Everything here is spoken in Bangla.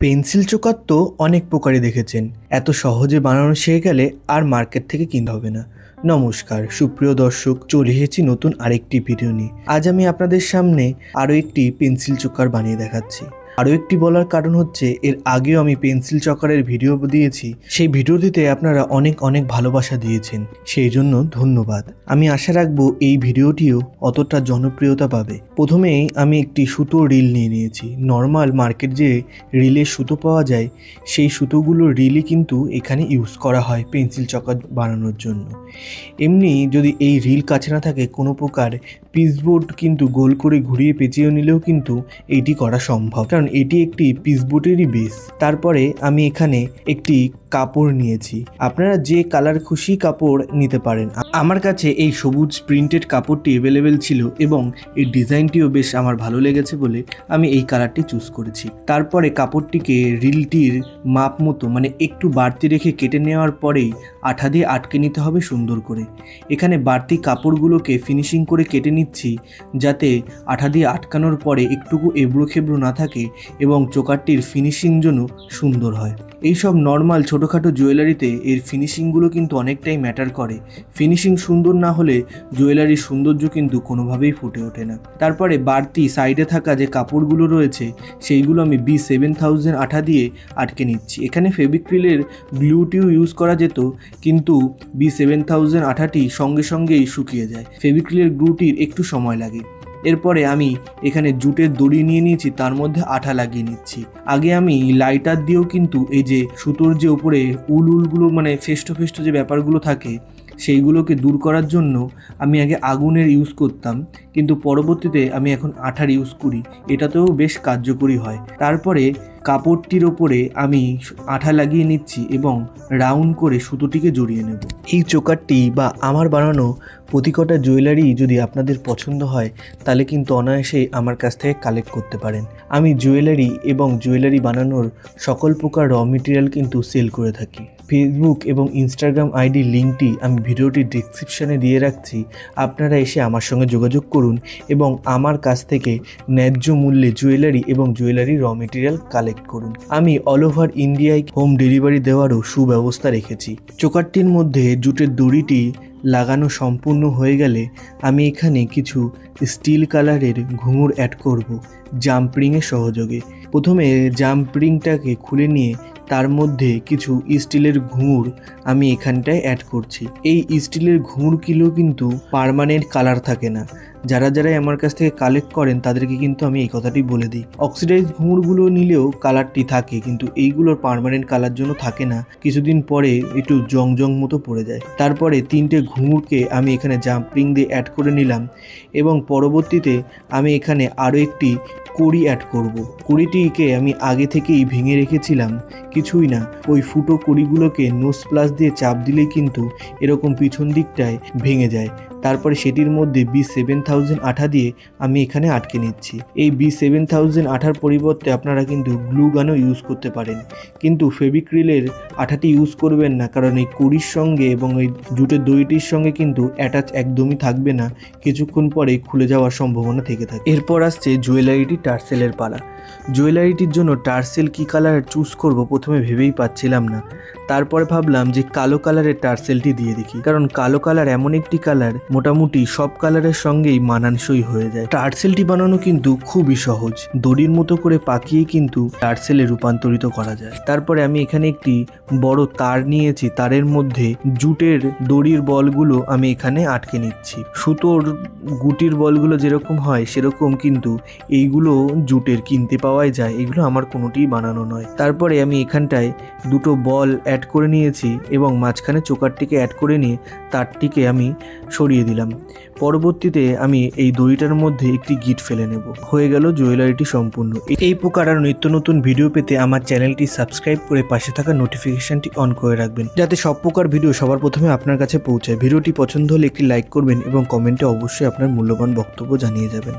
পেন্সিল চোকার তো অনেক প্রকারই দেখেছেন। এত সহজে বানানো শিখে গেলে আর মার্কেট থেকে কিনতে হবে না। নমস্কার সুপ্রিয় দর্শক, চলে এসেছি নতুন আরেকটি ভিডিও নিয়ে। আজ আমি আপনাদের সামনে আরও একটি পেন্সিল চোকার বানিয়ে দেখাচ্ছি। আরও একটি বলার কারণ হচ্ছে, এর আগেও আমি পেন্সিল চকারের ভিডিও দিয়েছি, সেই ভিডিওটিতে আপনারা অনেক অনেক ভালোবাসা দিয়েছেন, সেই জন্য ধন্যবাদ। আমি আশা রাখবো এই ভিডিওটিও অতটা জনপ্রিয়তা পাবে। প্রথমেই আমি একটি সুতো রিল নিয়ে নিয়েছি। নর্মাল মার্কেট যে রিলের সুতো পাওয়া যায়, সেই সুতোগুলোর রিলই কিন্তু এখানে ইউজ করা হয় পেন্সিল চকা বানানোর জন্য। এমনি যদি এই রিল কাছে না থাকে, কোনো প্রকার পিসবোর্ড কিন্তু গোল করে ঘুরিয়ে পেঁচিয়ে নিলেও কিন্তু এইটি করা সম্ভব, কারণ এটি একটি পিসবোর্ডেরই বেস। তারপরে আমি এখানে একটি কাপড় নিয়েছি। আপনারা যে কালার খুশি কাপড় নিতে পারেন। আমার কাছে এই সবুজ প্রিন্টেড কাপড়টি অ্যাভেলেবেল ছিল এবং এই ডিজাইনটিও বেশ আমার ভালো লেগেছে বলে আমি এই কালারটি চুজ করেছি। তারপরে কাপড়টিকে রিলটির মাপ মতো মানে একটু বাড়তি রেখে কেটে নেওয়ার পরেই আঠা দিয়ে আটকে নিতে হবে সুন্দর করে। এখানে বাড়তি কাপড়গুলোকে ফিনিশিং করে কেটে নিচ্ছি, যাতে আঠা দিয়ে আটকানোর পরে একটুকু এবড়ো খেবড়ো না থাকে এবং চোকারটির ফিনিশিং যেন সুন্দর হয়। এইসব নর্মাল ছোটোখাটো জুয়েলারিতে এর ফিনিশিংগুলো কিন্তু অনেকটাই ম্যাটার করে। ফিনিশিং সুন্দর না হলে জুয়েলারির সৌন্দর্য কিন্তু কোনোভাবেই ফুটে ওঠে না। তারপরে বাড়তি সাইডে থাকা যে কাপড়গুলো রয়েছে, সেইগুলো আমি B7000 আঠা দিয়ে আটকে নিচ্ছি। এখানে ফেভিক্রিলের গ্লুটিও ইউজ করা যেত, কিন্তু B7000 আঠাটি সঙ্গে সঙ্গেই শুকিয়ে যায়। ফেভিক্রিলের গ্লুটির একটু সময় লাগে। এরপরে আমি এখানে জুটের দড়ি নিয়ে নিয়েছি, তার মধ্যে আঠা লাগিয়ে নিচ্ছি। আগে আমি লাইটার দিয়েও কিন্তু এই যে সুতোর যে উপরে উলগুলো মানে ফেস্টো যে ব্যাপারগুলো থাকে, সেইগুলোকে দূর করার জন্য আমি আগে আগুনের ইউজ করতাম, কিন্তু পরবর্তীতে আমি এখন আঠার ইউজ করি। এটাতেও বেশ কার্যকরী হয়। তারপরে কাপড়টির ওপরে আমি আঠা লাগিয়ে নিচ্ছি এবং রাউন্ড করে সুতোটিকে জড়িয়ে নেব। এই চোকারটি বা আমার বানানো প্রতিকটা জুয়েলারি যদি আপনাদের পছন্দ হয়, তাহলে কিন্তু অনায়াসেই আমার কাছ থেকে কালেক্ট করতে পারেন। আমি জুয়েলারি এবং জুয়েলারি বানানোর সকল প্রকার র মেটেরিয়াল কিন্তু সেল করে থাকি। ফেসবুক এবং ইনস্টাগ্রাম আইডির লিঙ্কটি আমি ভিডিওটির ডিসক্রিপশানে দিয়ে রাখছি। আপনারা এসে আমার সঙ্গে যোগাযোগ করুন এবং আমার কাছ থেকে ন্যায্য মূল্যে জুয়েলারি এবং জুয়েলারি র মেটেরিয়াল কালেক্ট করুন। আমি অল ওভার ইন্ডিয়ায় হোম ডেলিভারি দেওয়ারও সুব্যবস্থা রেখেছি। চোকারটির মধ্যে জুটের দড়িটি লাগানো সম্পূর্ণ হয়ে গেলে আমি এখানে কিছু স্টিল কালারের ঘুঙুর অ্যাড করব জাম্পরিংয়ের সহযোগে। প্রথমে জাম্পরিংটাকে খুলে নিয়ে তার মধ্যে কিছু স্টিলের ঘুঙুর আমি এখানটায় অ্যাড করছি। এই স্টিলের ঘুঙুরগুলো কিন্তু পার্মানেন্ট কালার থাকে না। যারা আমার কাছ থেকে কালেক্ট করেন তাদেরকে কিন্তু আমি এই কথাটি বলে দিই, অক্সিডাইজ ঘুঙুরগুলো নিলেও কালারটি থাকে, কিন্তু এইগুলোর পার্মানেন্ট কালার জন্য থাকে না, কিছুদিন পরে একটু জং মতো পড়ে যায়। তারপরে 3টে ঘুঙুরকে আমি এখানে জাম্পরিং দিয়ে অ্যাড করে নিলাম এবং পরবর্তীতে আমি এখানে আরও একটি কড়ি অ্যাড করব। কড়িটিকে আমি আগে থেকেই ভেঙে রেখেছিলাম, কিছুই না, ওই ফুটো কড়িগুলোকে নোজ প্লাস দিয়ে চাপ দিলেই কিন্তু এরকম পিছন দিকটায় ভেঙে যায়। তারপরে সেটির মধ্যে B7000 আঠা দিয়ে আমি এখানে আটকে নিচ্ছি। এই B7000 আঠার পরিবর্তে আপনারা কিন্তু গ্লু গানও ইউজ করতে পারেন, কিন্তু ফেভিক্রিলের আঠাটি ইউজ করবেন না, কারণ এই কড়ির সঙ্গে এবং এই জুটের দড়িটির সঙ্গে কিন্তু অ্যাটাচ একদমই থাকবে না, কিছুক্ষণ পরেই খুলে যাওয়ার সম্ভাবনা থেকে থাকে। এরপর আসছে জুয়েলারিটি টার্সেলের পালা। জুয়েলারিটির জন্য টার্সেল কী কালার চুজ করব প্রথমে ভেবেই পাচ্ছিলাম না। তারপরে ভাবলাম যে কালো কালারের টার্সেলটি দিয়ে দেখি, কারণ কালো কালার এমন একটি কালার মোটামুটি সব কালারের সঙ্গেই মানানসই হয়ে যায়। টার্সেলটি বানানো কিন্তু খুবই সহজ, দড়ির মতো করে পাকিয়ে কিন্তু টার্সেলে রূপান্তরিত করা যায়। তারপরে আমি এখানে একটি বড় তার নিয়েছি, তারের মধ্যে জুটের দড়ির বলগুলো আমি এখানে আটকে নিচ্ছি। সুতোর গুটির বলগুলো যেরকম হয় সেরকম কিন্তু এইগুলো জুটের কিনতে পাওয়াই যায়, এগুলো আমার কোনোটিই বানানো নয়। তারপরে আমি এখানটায় 2টো বল অ্যাড করে নিয়েছি এবং মাঝখানে চোকারটিকে অ্যাড করে নিয়ে তারটিকে আমি সরিয়ে দিলাম। পরবর্তীতে আমি এই দড়িটার মধ্যে একটি গিট ফেলে নেব। হয়ে গেল জুয়েলারিটি সম্পূর্ণ। এই প্রকার আর নিত্য নতুন ভিডিও পেতে আমার চ্যানেলটি সাবস্ক্রাইব করে পাশে থাকা নোটিফিকেশনটি অন করে রাখবেন, যাতে সব প্রকার ভিডিও সবার প্রথমে আপনার কাছে পৌঁছায়। ভিডিওটি পছন্দ হলে একটি লাইক করবেন এবং কমেন্টে অবশ্যই আপনার মূল্যবান বক্তব্য জানিয়ে যাবেন।